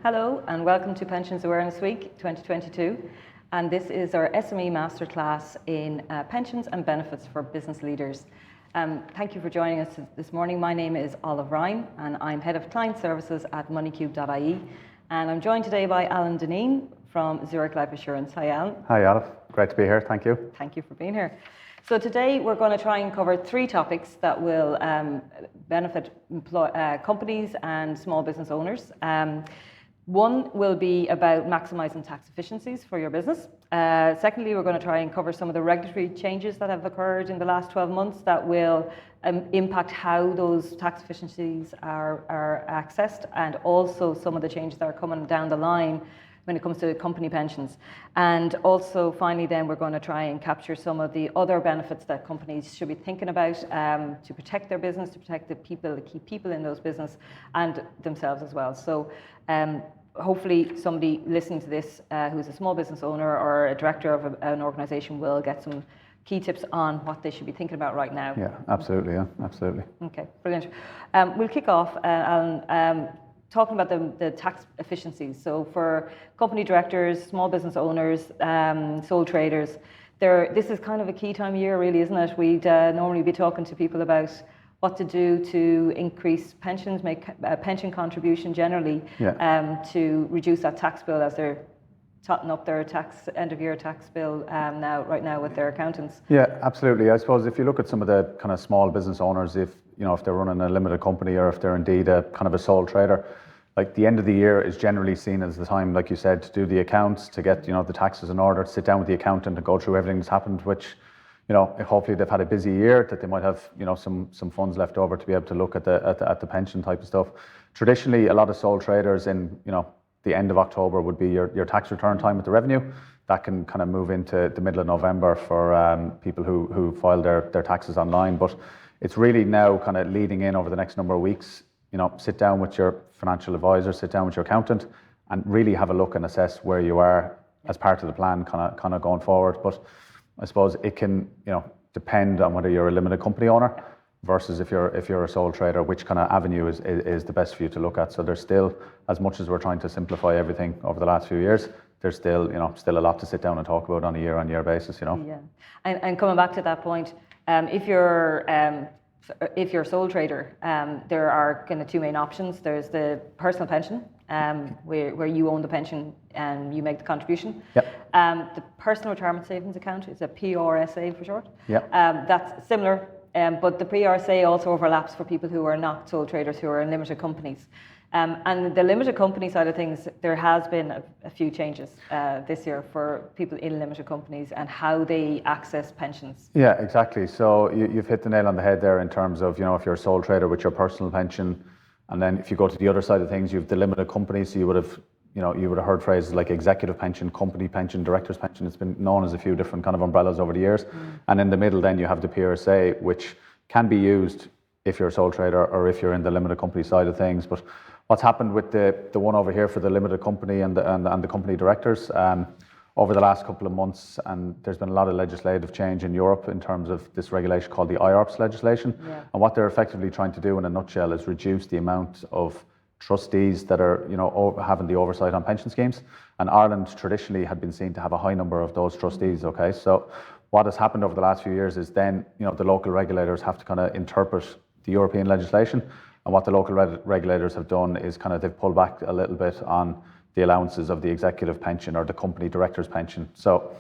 Hello and welcome to Pensions Awareness Week 2022, and this is our SME Masterclass in Pensions and Benefits for Business Leaders. Thank you for joining us this morning. My name is Olive Ryan and I'm Head of Client Services at MoneyCube.ie, and I'm joined today by Alan Deneen from Zurich Life Assurance. Hi Alan. Hi Olive, great to be here, thank you. Thank you for being here. So today we're going to try and cover three topics that will benefit companies and small business owners. One will be about maximising tax efficiencies for your business. Secondly, we're going to try and cover some of the regulatory changes that have occurred in the last 12 months that will impact how those tax efficiencies are accessed, and also some of the changes that are coming down the line when it comes to company pensions. And also finally then we're going to try and capture some of the other benefits that companies should be thinking about to protect their business, to protect the people, the key people in those business and themselves as well. So hopefully somebody listening to this who's a small business owner or a director of an organisation will get some key tips on what they should be thinking about right now. Yeah, absolutely, absolutely. Okay, brilliant. We'll kick off, Alan, talking about the tax efficiencies. So for company directors, small business owners, sole traders, this is kind of a key time of year really, isn't it? We'd normally be talking to people about what to do to increase pensions, make a pension contribution generally, to reduce that tax bill as they're totting up their end of year tax bill right now with their accountants. Yeah, absolutely. I suppose if you look at some of the kind of small business owners, if they're running a limited company or if they're indeed a kind of a sole trader, like the end of the year is generally seen as the time, like you said, to do the accounts, to get the taxes in order, to sit down with the accountant and go through everything that's happened, which hopefully they've had a busy year, that they might have some funds left over to be able to look at the pension type of stuff. Traditionally, a lot of sole traders in the end of October would be your tax return time with the revenue. That can kind of move into the middle of November for people who file their taxes online. But it's really now kind of leading in over the next number of weeks. Sit down with your financial advisor, sit down with your accountant, and really have a look and assess where you are as part of the plan, kind of going forward. But I suppose it can depend on whether you're a limited company owner versus if you're a sole trader, which kind of avenue is the best for you to look at. So there's still, as much as we're trying to simplify everything over the last few years, there's still a lot to sit down and talk about on a year-on-year basis. Yeah, and coming back to that point, if you're a sole trader, there are kind of two main options. There's the personal pension, where you own the pension and you make the contribution. Yep. The personal retirement savings account is a PRSA for short. Yep. That's similar, but the PRSA also overlaps for people who are not sole traders, who are in limited companies. And the limited company side of things, there has been a few changes this year for people in limited companies and how they access pensions. Yeah, exactly. So you've hit the nail on the head there in terms of, if you're a sole trader with your personal pension, and then if you go to the other side of things, you've the limited company, so you would have heard phrases like executive pension, company pension, director's pension. It's been known as a few different kind of umbrellas over the years. And in the middle then you have the PRSA, which can be used if you're a sole trader or if you're in the limited company side of things. But what's happened with the one over here for the limited company and the company directors over the last couple of months, and there's been a lot of legislative change in Europe in terms of this regulation called the IORPS legislation. Yeah. And what they're effectively trying to do in a nutshell is reduce the amount of trustees that are having the oversight on pension schemes. And Ireland traditionally had been seen to have a high number of those trustees. Okay, so what has happened over the last few years is then the local regulators have to kind of interpret the European legislation. And what the local regulators have done is they've pulled back a little bit on the allowances of the executive pension or the company director's pension. So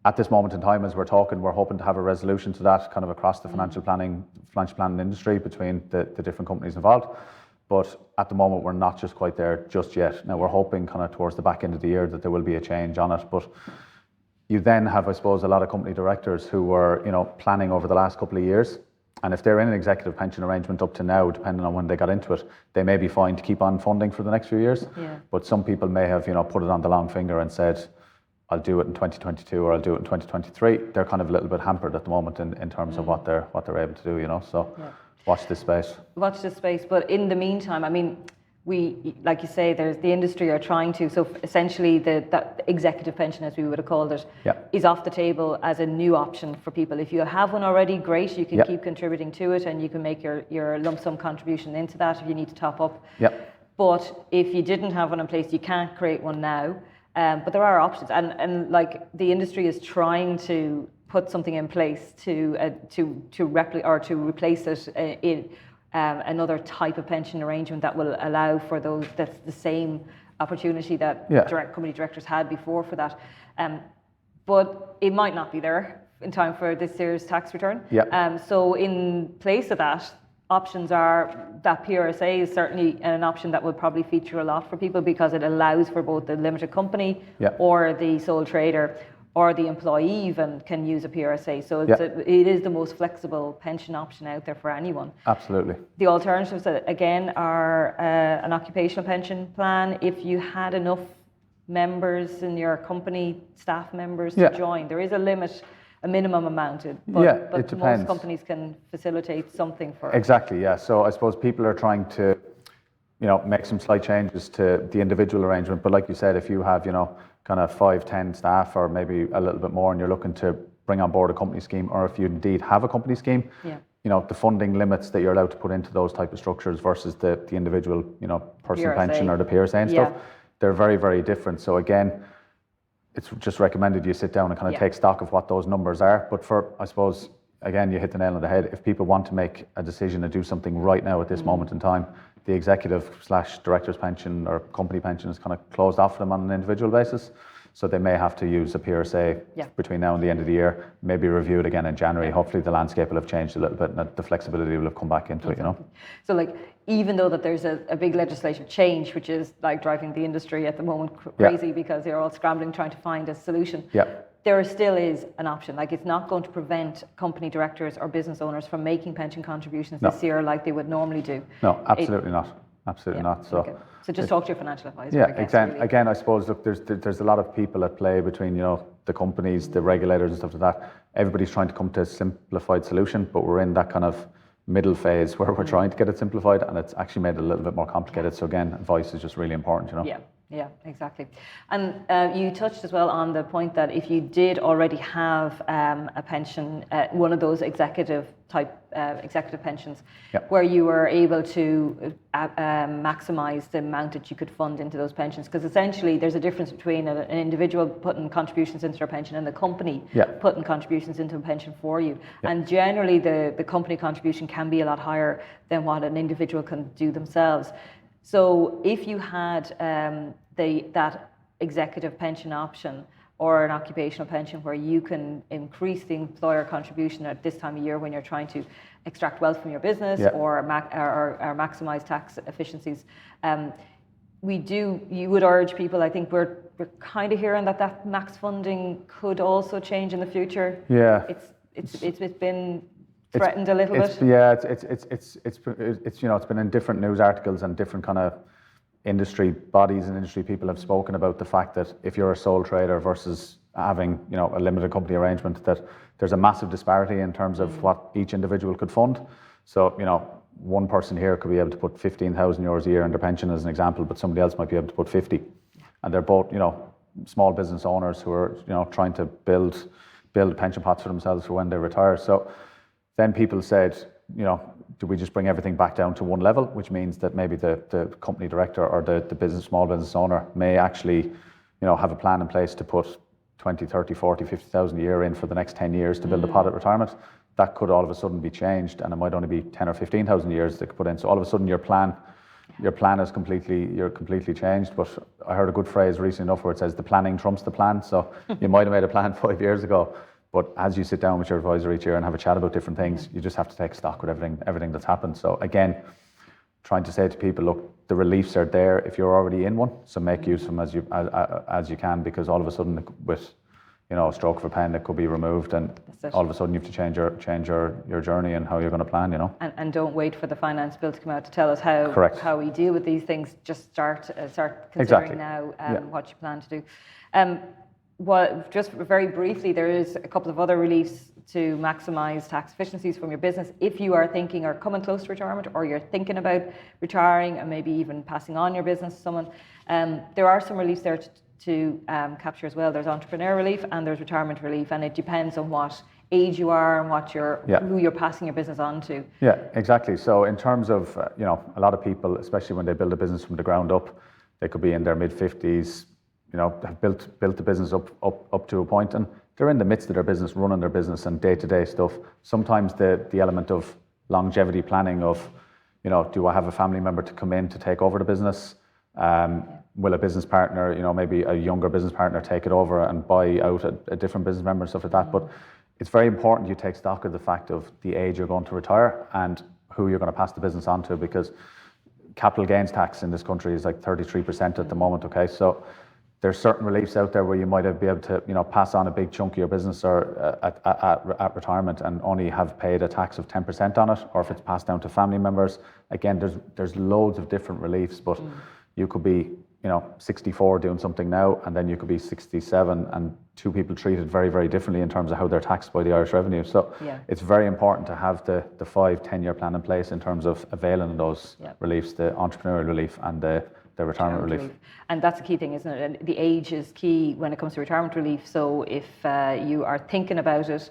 at this moment in time, as we're talking, we're hoping to have a resolution to that kind of across the financial planning industry between the different companies involved. But at the moment, we're not just quite there just yet. Now we're hoping kind of towards the back end of the year that there will be a change on it. But you then have, I suppose, a lot of company directors who were, planning over the last couple of years. And if they're in an executive pension arrangement up to now, depending on when they got into it, they may be fine to keep on funding for the next few years. Yeah. But some people may have, put it on the long finger and said, I'll do it in 2022 or I'll do it in 2023. They're kind of a little bit hampered at the moment in terms of what they're able to do, So watch this space. Watch this space. But in the meantime, I mean, we, like you say, there's the industry are trying to, so essentially that executive pension, as we would have called it, is off the table as a new option for people. If you have one already, great, you can keep contributing to it and you can make your lump sum contribution into that if you need to top up. But if you didn't have one in place, you can't create one now. But there are options, and like the industry is trying to put something in place to replicate or to replace it in another type of pension arrangement that will allow for those, that's the same opportunity that company directors had before for that. But it might not be there in time for this year's tax return. So in place of that, options are that PRSA is certainly an option that will probably feature a lot for people because it allows for both the limited company or the sole trader or the employee even can use a PRSA. So it is the most flexible pension option out there for anyone. Absolutely. The alternatives, again, are an occupational pension plan. If you had enough members in your company, staff members to join, there is a limit, a minimum amount. But it depends. Most companies can facilitate something for it. Exactly, yeah. So I suppose people are trying to, make some slight changes to the individual arrangement. But like you said, if you have, kind of 5-10 staff or maybe a little bit more and you're looking to bring on board a company scheme, or if you indeed have a company scheme, the funding limits that you're allowed to put into those type of structures versus the individual, personal pension or the PRSA and stuff, they're very, very different. So again, it's just recommended you sit down and kind of take stock of what those numbers are. But I suppose, again, you hit the nail on the head. If people want to make a decision to do something right now at this moment in time, the executive/director's pension or company pension is kind of closed off for them on an individual basis. So they may have to use a PRSA between now and the end of the year, maybe review it again in January. Hopefully the landscape will have changed a little bit and the flexibility will have come back into it, So like, even though that there's a big legislative change, which is like driving the industry at the moment crazy because they're all scrambling trying to find a solution, there still is an option. Like, it's not going to prevent company directors or business owners from making pension contributions this year like they would normally do. No, absolutely not. Absolutely not. So, so just talk to your financial advisor. Yeah, exactly. Again, I suppose, look, there's a lot of people at play between, the companies, the regulators and stuff like that. Everybody's trying to come to a simplified solution, but we're in that kind of middle phase where we're trying to get it simplified, and it's actually made it a little bit more complicated. So again, advice is just really important, Yeah, exactly. And you touched as well on the point that if you did already have a pension, one of those executive pensions, where you were able to maximize the amount that you could fund into those pensions, because essentially there's a difference between an individual putting contributions into their pension and the company putting contributions into a pension for you. And generally the company contribution can be a lot higher than what an individual can do themselves. So if you had that executive pension option or an occupational pension where you can increase the employer contribution at this time of year when you're trying to extract wealth from your business or maximize tax efficiencies, you would urge people, I think we're kind of hearing that max funding could also change in the future. Yeah. It's been threatened a little bit. Yeah, it's been in different news articles and different kind of industry bodies and industry people have spoken about the fact that if you're a sole trader versus having, a limited company arrangement, that there's a massive disparity in terms of what each individual could fund. So, one person here could be able to put 15,000 euros a year in their pension as an example, but somebody else might be able to put 50. And they're both, small business owners who are, trying to build pension pots for themselves for when they retire. So then people said, do we just bring everything back down to one level, which means that maybe the company director or the small business owner may actually, have a plan in place to put 20, 30, 40, 50,000 a year in for the next 10 years to build a pot at retirement. That could all of a sudden be changed, and it might only be 10 or 15,000 years they could put in. So all of a sudden your plan is completely changed. But I heard a good phrase recently enough where it says the planning trumps the plan. So you might have made a plan 5 years ago, but as you sit down with your advisor each year and have a chat about different things, you just have to take stock with everything that's happened. So again, trying to say to people, look, the reliefs are there if you're already in one, so make use of them as you can, because all of a sudden with a stroke of a pen, it could be removed, and all of a sudden you have to change your journey and how you're going to plan, And don't wait for the finance bill to come out to tell us how we deal with these things. Just start considering now what you plan to do. Well, just very briefly, there is a couple of other reliefs to maximise tax efficiencies from your business. If you are thinking or coming close to retirement, or you're thinking about retiring and maybe even passing on your business to someone, there are some reliefs there to capture as well. There's entrepreneur relief and there's retirement relief, and it depends on what age you are and what Yeah. who you're passing your business on to. Yeah, exactly. So in terms of, a lot of people, especially when they build a business from the ground up, they could be in their mid-50s, have built the business up to a point, and they're in the midst of their business, running their business and day-to-day stuff. Sometimes the element of longevity planning of, do I have a family member to come in to take over the business? Will a business partner, maybe a younger business partner, take it over and buy out a different business member and stuff like that? But it's very important you take stock of the fact of the age you're going to retire and who you're going to pass the business on to, because capital gains tax in this country is like 33% at the moment, okay? So there's certain reliefs out there where you might be able to, pass on a big chunk of your business or at retirement and only have paid a tax of 10% on it, or if it's passed down to family members. Again, there's loads of different reliefs, but you could be, 64 doing something now, and then you could be 67, and two people treated very, very differently in terms of how they're taxed by the Irish revenue. So it's very important to have the 5-10 year plan in place in terms of availing of those reliefs, the entrepreneurial relief and the retirement relief. And that's a key thing, isn't it? And the age is key when it comes to retirement relief. So if you are thinking about it,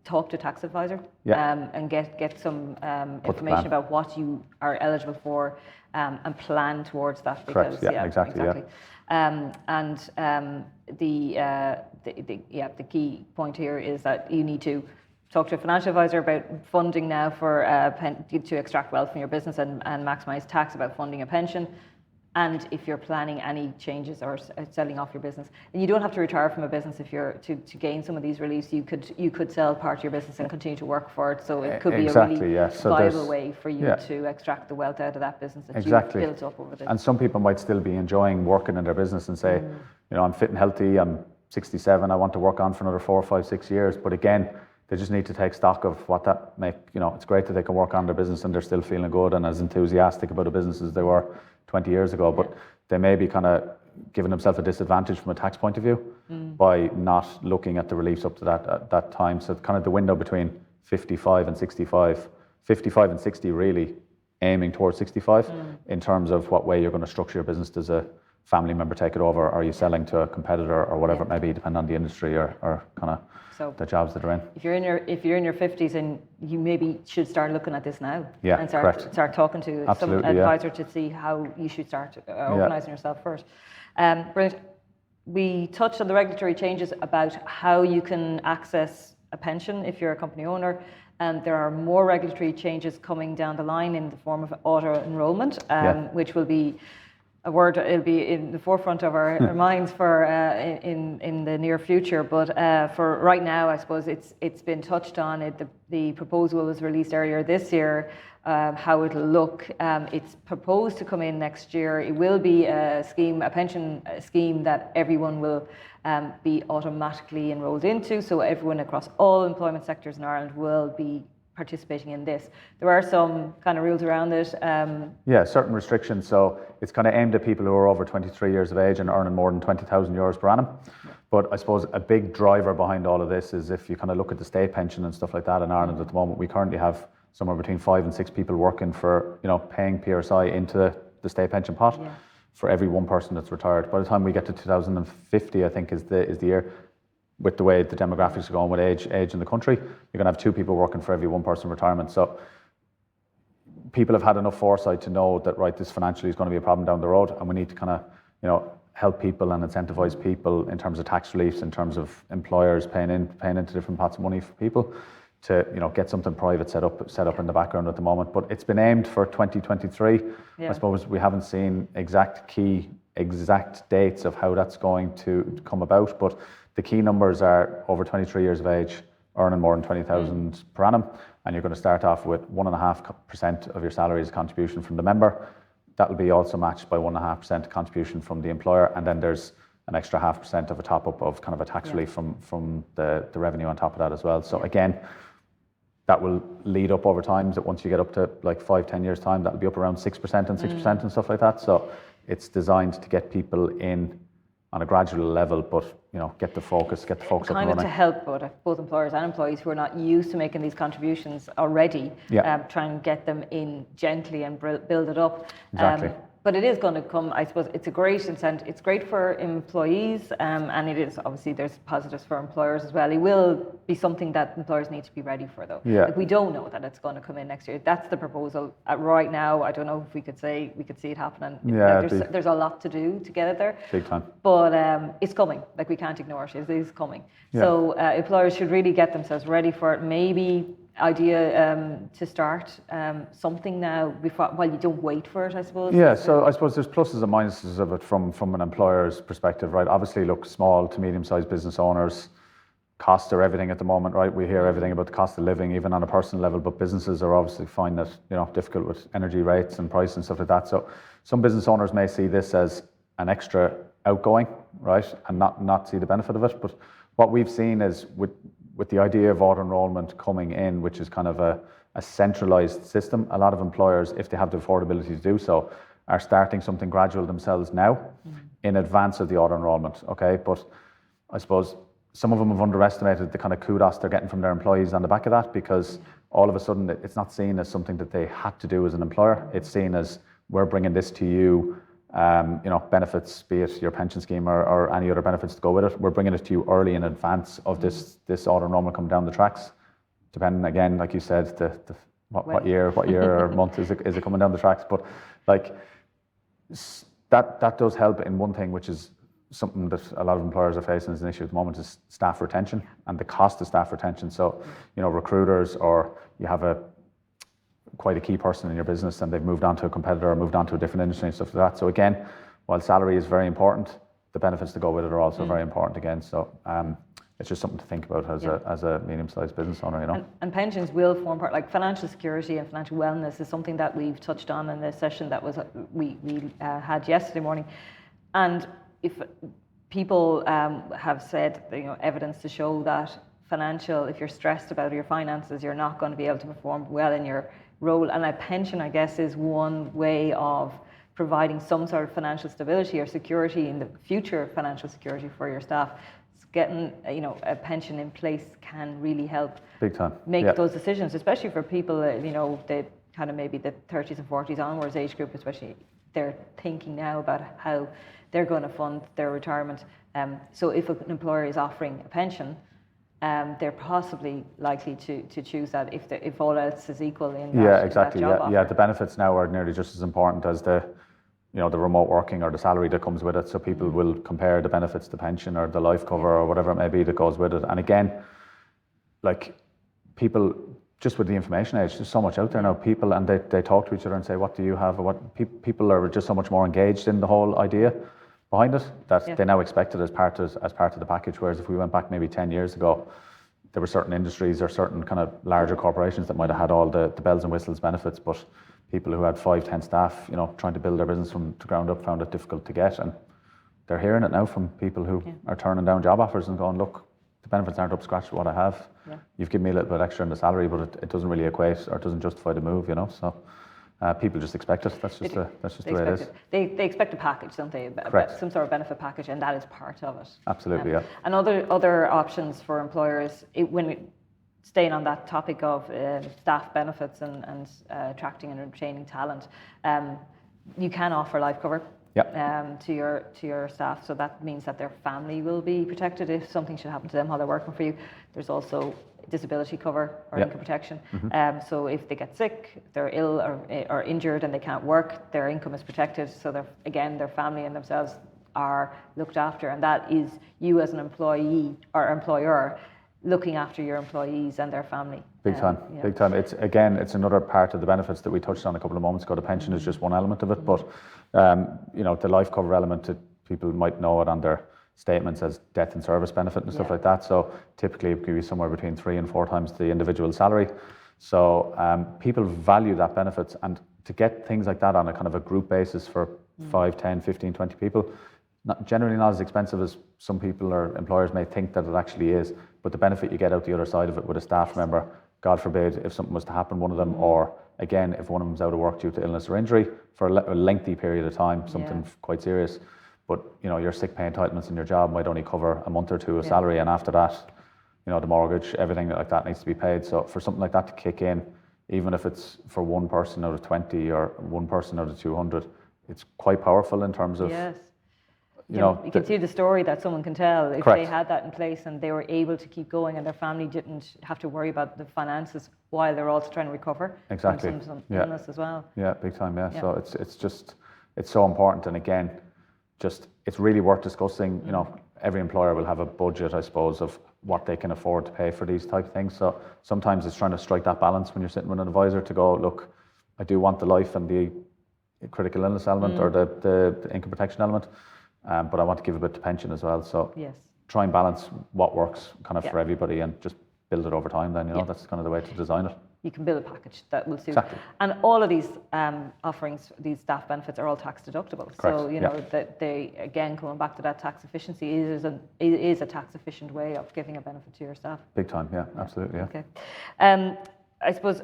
talk to a tax advisor and get some information about what you are eligible for and plan towards that. Because, correct. Exactly. The key point here is that you need to talk to a financial advisor about funding now for to extract wealth from your business and maximise tax, about funding a pension. And if you're planning any changes or selling off your business, and you don't have to retire from a business if you're to gain some of these reliefs, you could sell part of your business and continue to work for it. So it could be a really viable way for you to extract the wealth out of that business that you've built up over the. And some people might still be enjoying working in their business and say, I'm fit and healthy, I'm 67, I want to work on for another 4, 5, 6 years. But again, they just need to take stock of what that it's great that they can work on their business and they're still feeling good and as enthusiastic about a business as they were 20 years ago, but they may be kind of giving themselves a disadvantage from a tax point of view by not looking at the reliefs up to that time. So kind of the window between 55 and 65, 55 and 60 really aiming towards 65 in terms of what way you're going to structure your business. Does a family member take it over? Are you selling to a competitor or whatever it may be, depending on the industry or kind of the jobs that are in. If you're in your 50s, and you maybe should start looking at this now, and start talking to some advisor to see how you should start organising yourself first. Brilliant. We touched on the regulatory changes about how you can access a pension if you're a company owner, and there are more regulatory changes coming down the line in the form of auto-enrolment, which will be a word, it'll be in the forefront of our minds for in the near future. But for right now, I suppose it's been touched on. The proposal was released earlier this year. How it'll look. It's proposed to come in next year. It will be a pension scheme that everyone will be automatically enrolled into. So everyone across all employment sectors in Ireland will be participating in this. There are some kind of rules around it. Certain restrictions. So it's kind of aimed at people who are over 23 years of age and earning more than 20,000 euros per annum. But I suppose a big driver behind all of this is if you kind of look at the state pension and stuff like that in Ireland at the moment, we currently have somewhere between 5 and 6 people working for, paying PRSI into the state pension pot for every one person that's retired. By the time we get to 2050, I think is the year, with the way the demographics are going with age in the country, you're going to have 2 people working for every one person in retirement. So people have had enough foresight to know that, right, this financially is going to be a problem down the road, and we need to kind of, help people and incentivize people in terms of tax reliefs, in terms of employers paying into different pots of money for people to, get something private set up in the background at the moment. But it's been aimed for 2023. I suppose we haven't seen exact dates of how that's going to come about, but the key numbers are over 23 years of age, earning more than 20,000 per annum, and you're going to start off with 1.5% of your salary as contribution from the member. That'll be also matched by 1.5% contribution from the employer, and then there's an extra 0.5% of a top-up of kind of a tax relief from the revenue on top of that as well. So again, that will lead up over time, that once you get up to like 5-10 years time, that'll be up around 6% and 6% and stuff like that. So it's designed to get people in on a gradual level, but get the focus up and running. Kind of to help both employers and employees who are not used to making these contributions already, try and get them in gently and build it up. Exactly. But it is going to come, I suppose, it's a great incentive. It's great for employees, and it is, obviously, there's positives for employers as well. It will be something that employers need to be ready for, though. Yeah. Like, we don't know that it's going to come in next year. That's the proposal. Right now, I don't know if we could see it happening. Yeah, like, there's a lot to do to get it there. Big time. But it's coming. Like, we can't ignore it. It is coming. Yeah. So employers should really get themselves ready for it. Maybe idea to start something now before, well, you don't wait for it, I suppose. Yeah, so I suppose there's pluses and minuses of it from an employer's perspective, right? Obviously, look, small to medium-sized business owners, costs are everything at the moment, right? We hear everything about the cost of living, even on a personal level, but businesses are obviously finding it, difficult with energy rates and price and stuff like that. So some business owners may see this as an extra outgoing, right, and not see the benefit of it. But what we've seen is with the idea of auto-enrolment coming in, which is kind of a centralized system, a lot of employers, if they have the affordability to do so, are starting something gradual themselves now in advance of the auto-enrolment, okay? But I suppose some of them have underestimated the kind of kudos they're getting from their employees on the back of that, because all of a sudden it's not seen as something that they had to do as an employer. It's seen as, we're bringing this to you, benefits, be it your pension scheme or any other benefits to go with it. We're bringing it to you early in advance of this auto-enrolment coming down the tracks. Depending, again, like you said, what year or month is it coming down the tracks? But like that does help in one thing, which is something that a lot of employers are facing as an issue at the moment, is staff retention and the cost of staff retention. So, recruiters, or you have quite a key person in your business and they've moved on to a competitor or moved on to a different industry and stuff like that. So again, while salary is very important, the benefits that go with it are also very important again. So it's just something to think about as a medium-sized business owner, And pensions will form part, like financial security and financial wellness is something that we've touched on in the session that was we had yesterday morning. And if people have said, evidence to show that if you're stressed about your finances, you're not going to be able to perform well in your role. And a pension, I guess, is one way of providing some sort of financial stability or security in the future, financial security for your staff. Getting a pension in place can really help big time make those decisions, especially for people the kind of maybe the 30s and 40s onwards age group, especially. They're thinking now about how they're going to fund their retirement. So if an employer is offering a pension, they're possibly likely to choose that if all else is equal in that, exactly. In that job offer. The benefits now are nearly just as important as the remote working or the salary that comes with it. So people will compare the benefits, the pension or the life cover or whatever it may be that goes with it. And again, like people, just with the information age, there's so much out there now. People, and they talk to each other and say, what do you have? Or what people are just so much more engaged in the whole idea behind it that they now expect it as part of the package. Whereas if we went back maybe 10 years ago, there were certain industries or certain kind of larger corporations that might have had all the bells and whistles benefits, but people who had 5-10 staff, trying to build their business from the ground up found it difficult to get. And they're hearing it now from people who are turning down job offers and going, look, the benefits aren't up to scratch with what I have. Yeah. You've given me a little bit extra in the salary, but it doesn't really equate or it doesn't justify the move, So people just expect it. That's just the way it is. They expect a package, don't they? Correct. Some sort of benefit package, and that is part of it. Absolutely, yeah. And other options for employers, staying on that topic of staff benefits and attracting and retaining talent, you can offer life cover to your staff. So that means that their family will be protected if something should happen to them while they're working for you. There's also disability cover or income protection. So if they get sick, they're ill or injured and they can't work, their income is protected. So their family and themselves are looked after, and that is you as an employee or employer looking after your employees and their family. Big time. It's another part of the benefits that we touched on a couple of moments ago. The pension is just one element of it, but the life cover element, people might know it on their statements as death and service benefit and stuff like that. So typically it could be somewhere between 3 and 4 times the individual salary. So people value that benefits, and to get things like that on a kind of a group basis for 5, 10, 15, 20 people, generally not as expensive as some people or employers may think that it actually is, but the benefit you get out the other side of it with a staff member, God forbid, if something was to happen, one of them, or again, if one of them's out of work due to illness or injury for a lengthy period of time, something quite serious, but your sick pay entitlements in your job might only cover a month or two of salary, and after that, the mortgage, everything like that needs to be paid. So for something like that to kick in, even if it's for one person out of 20 or one person out of 200, it's quite powerful in terms of, Yes. you can see the story that someone can tell if Correct. they had that in place and they were able to keep going and their family didn't have to worry about the finances while they're also trying to recover Exactly. from some illness as well. Yeah, big time. Yeah. So it's so important, and again, it's really worth discussing. Every employer will have a budget, I suppose, of what they can afford to pay for these type of things. So sometimes it's trying to strike that balance when you're sitting with an advisor to go, look, I do want the life and the critical illness element or the income protection element, but I want to give a bit to pension as well. So Yes. try and balance what works kind of for everybody and just build it over time then, that's kind of the way to design it. You can build a package that will suit. Exactly. And all of these offerings, these staff benefits are all tax deductible. Correct. So, that they, again, coming back to that tax efficiency, it is a tax efficient way of giving a benefit to your staff. Big time, yeah, absolutely, yeah. Okay. I suppose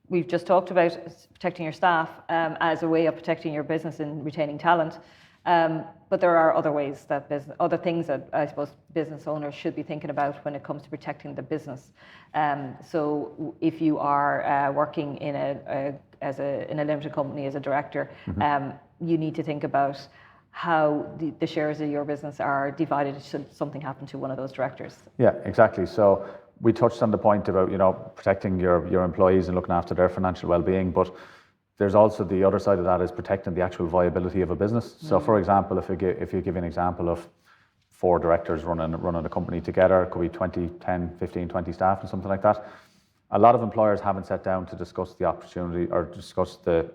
we've just talked about protecting your staff as a way of protecting your business and retaining talent. But there are other ways that other things that I suppose business owners should be thinking about when it comes to protecting the business. So if you are working in a limited company as a director, you need to think about how the shares of your business are divided should something happen to one of those directors. Yeah, exactly. So we touched on the point about protecting your employees and looking after their financial well-being, but there's also the other side of that is protecting the actual viability of a business. So for example, if you give an example of 4 directors running a company together, it could be 20, 10, 15, 20 staff and something like that. A lot of employers haven't sat down to discuss the opportunity or discuss the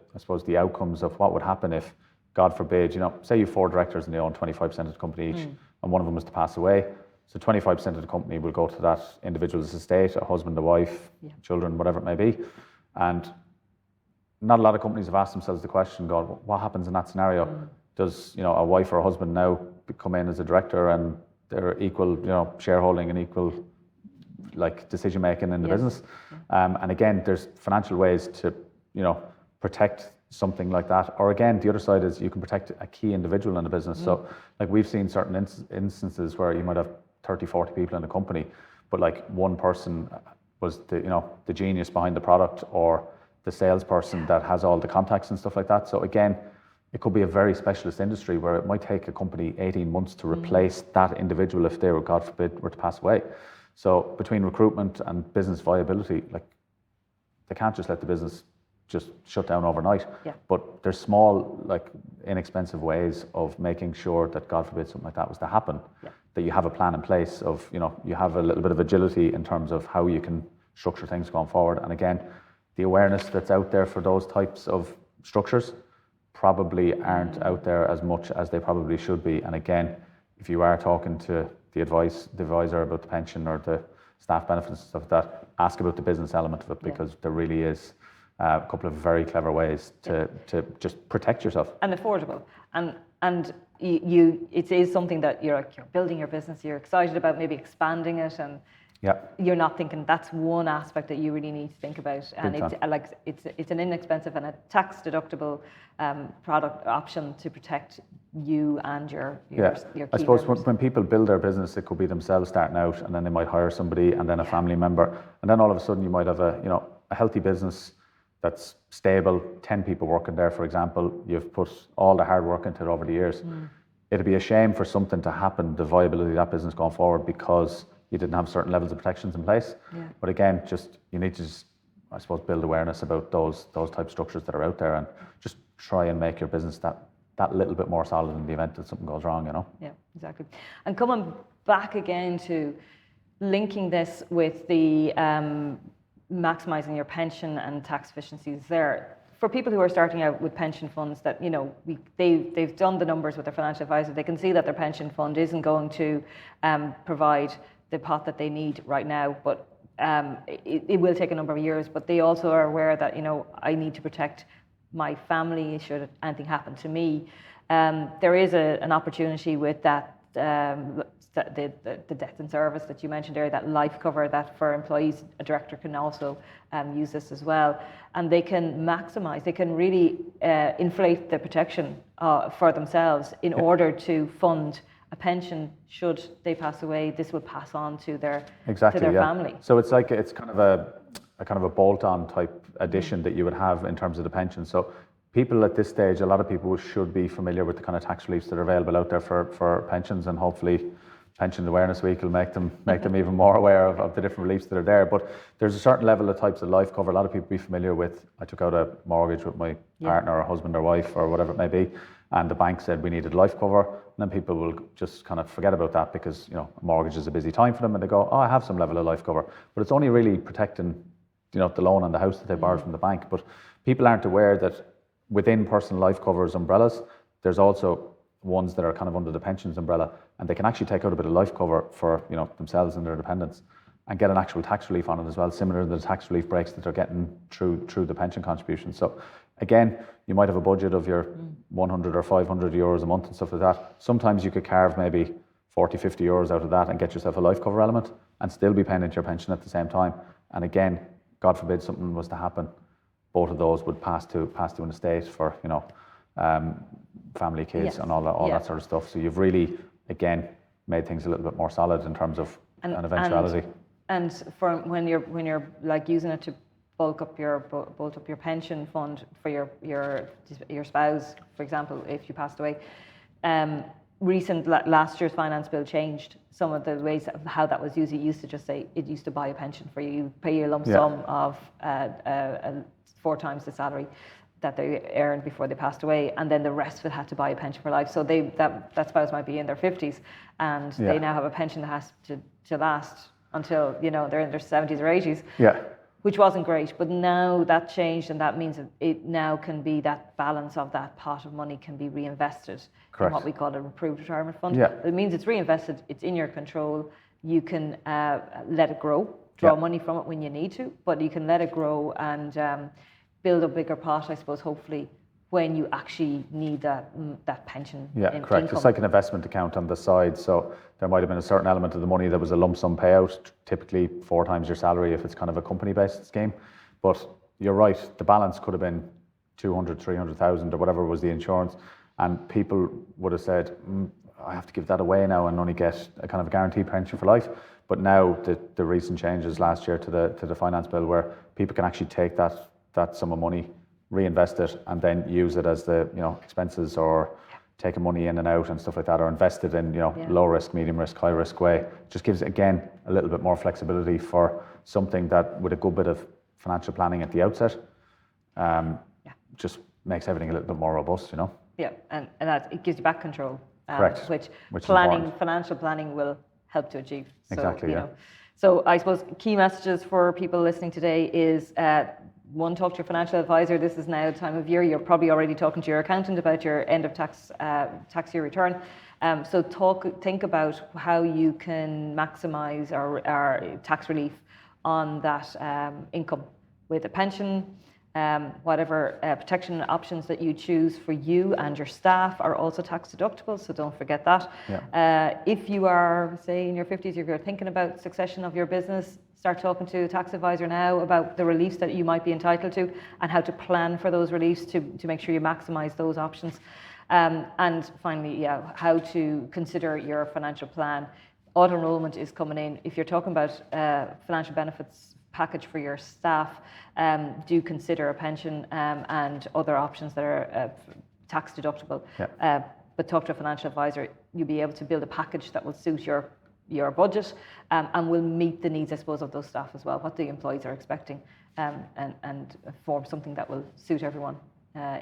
outcomes of what would happen if, God forbid, say you have 4 directors and they own 25% of the company each, and one of them was to pass away. So 25% of the company will go to that individual's estate, a husband, a wife, children, whatever it may be. And not a lot of companies have asked themselves the question, God, what happens in that scenario? Does a wife or a husband now come in as a director and they're equal, shareholding and equal decision making in the business? And again, there's financial ways to protect something like that. Or again, the other side is you can protect a key individual in the business. So we've seen certain instances where you might have 30, 40 people in a company, but one person was the genius behind the product or the salesperson that has all the contacts and stuff like that. So again, it could be a very specialist industry where it might take a company 18 months to replace that individual if they were, God forbid, were to pass away. So between recruitment and business viability, they can't just let the business just shut down overnight. But there's small, inexpensive ways of making sure that, God forbid, something like that was to happen, that you have a plan in place of, you have a little bit of agility in terms of how you can structure things going forward. And again, the awareness that's out there for those types of structures probably aren't out there as much as they probably should be. And again, if you are talking to the advisor about the pension or the staff benefits and stuff like that, ask about the business element of it, because there really is a couple of very clever ways to just protect yourself. And affordable. And it is something that you're building your business, you're excited about maybe expanding it, and you're not thinking that's one aspect that you really need to think about. And it's an inexpensive and a tax deductible product option to protect you and your key I suppose when people build their business, it could be themselves starting out, and then they might hire somebody, and then a family member, and then all of a sudden you might have a healthy business that's stable, 10 people working there, for example. You've put all the hard work into it over the years. It'd be a shame for something to happen, the viability of that business going forward, because you didn't have certain levels of protections in place. But again, you need to I suppose, build awareness about those type of structures that are out there, and just try and make your business that little bit more solid in the event that something goes wrong, Yeah, exactly. And coming back again to linking this with the maximising your pension and tax efficiencies there. For people who are starting out with pension funds that, they've done the numbers with their financial advisor, they can see that their pension fund isn't going to provide the pot that they need right now, but it will take a number of years. But they also are aware that, I need to protect my family should anything happen to me. There is an opportunity with that, the death in service that you mentioned there, that life cover that for employees, a director can also use this as well. And they can maximise, they can really inflate the protection for themselves in order to fund a pension should they pass away. This will pass on to their family. So it's kind of a bolt-on type addition that you would have in terms of the pension. So people at this stage, a lot of people should be familiar with the kind of tax reliefs that are available out there for pensions, and hopefully Pension Awareness Week will make them even more aware of the different reliefs that are there. But there's a certain level of types of life cover a lot of people be familiar with. I took out a mortgage with my partner or husband or wife or whatever it may be, and the bank said we needed life cover, and then people will just kind of forget about that because a mortgage is a busy time for them, and they go, oh, I have some level of life cover, but it's only really protecting the loan on the house that they borrowed from the bank. But people aren't aware that within personal life covers umbrellas, there's also ones that are kind of under the pensions umbrella, and they can actually take out a bit of life cover for themselves and their dependents and get an actual tax relief on it as well, similar to the tax relief breaks that they're getting through the pension contribution. So again, you might have a budget of your 100 or 500 euros a month and stuff like that. Sometimes you could carve maybe 40, 50 euros out of that and get yourself a life cover element and still be paying into your pension at the same time. And again, God forbid something was to happen, both of those would pass to an estate for family, kids, and all that sort of stuff. So you've really, again, made things a little bit more solid in terms of an eventuality. And for when you're like using it to bulk up your pension fund for your spouse, for example, if you passed away. Last year's finance bill changed some of the ways of how that was used. It used to just say it used to buy a pension for you. You pay a lump sum of 4 times the salary that they earned before they passed away, and then the rest of it had to buy a pension for life. So that spouse might be in their 50s, and they now have a pension that has to last until they're in their 70s or 80s. Yeah. Which wasn't great, but now that changed, and that means that it now can be that balance of that pot of money can be reinvested in what we call a approved retirement fund. Yeah. It means it's reinvested, it's in your control. You can let it grow, draw money from it when you need to, but you can let it grow and build a bigger pot, I suppose, hopefully, when you actually need that pension. Yeah, correct. Income. It's like an investment account on the side. So there might have been a certain element of the money that was a lump sum payout, typically 4 times your salary if it's kind of a company-based scheme. But you're right, the balance could have been 200, 300,000 or whatever was the insurance. And people would have said, I have to give that away now and only get a kind of guaranteed pension for life. But now the recent changes last year to the finance bill, where people can actually take that sum of money, reinvest it, and then use it as the expenses, or taking money in and out and stuff like that, or invested in low risk, medium risk, high risk way. It just gives again a little bit more flexibility for something that, with a good bit of financial planning at the outset, just makes everything a little bit more robust. Yeah, and that it gives you back control. Correct. Which important. Financial planning will help to achieve. Exactly. So, so I suppose key messages for people listening today is. One, talk to your financial advisor. This is now the time of year. You're probably already talking to your accountant about your end of tax year return. So think about how you can maximise our tax relief on that income with a pension. Whatever protection options that you choose for you and your staff are also tax deductible, so don't forget that. Yeah. If you are, say, in your 50s, if you're thinking about succession of your business, start talking to a tax advisor now about the reliefs that you might be entitled to and how to plan for those reliefs to make sure you maximise those options. And finally, how to consider your financial plan. Auto-enrolment is coming in. If you're talking about financial benefits package for your staff, do consider a pension and other options that are tax deductible. Yeah. But talk to a financial advisor. You'll be able to build a package that will suit your budget and will meet the needs, I suppose, of those staff as well, what the employees are expecting, and form something that will suit everyone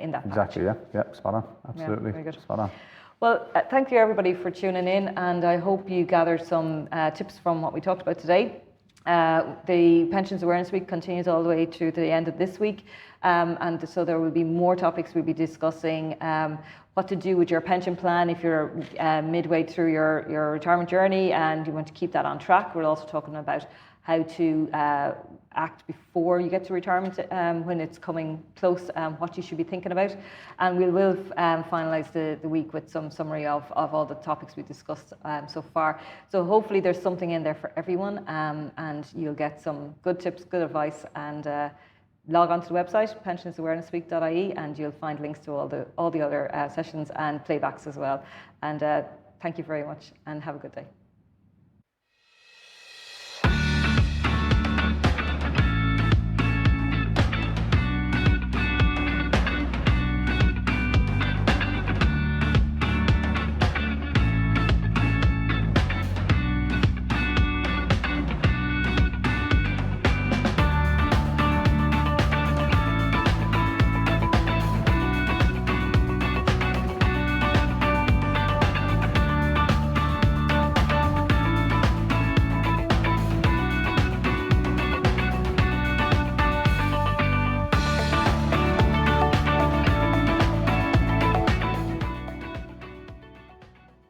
in that Exactly, package. yeah, spot on, absolutely, very good. spot on. Well, thank you everybody for tuning in, and I hope you gathered some tips from what we talked about today. The Pensions Awareness Week continues all the way to the end of this week, and so there will be more topics we'll be discussing. What to do with your pension plan if you're midway through your retirement journey and you want to keep that on track. We're also talking about how to act before you get to retirement when it's coming close, what you should be thinking about. And we will finalise the week with some summary of all the topics we discussed so far. So hopefully there's something in there for everyone, and you'll get some good tips, good advice, and log on to the website, pensionsawarenessweek.ie, and you'll find links to all the other sessions and playbacks as well. And thank you very much, and have a good day.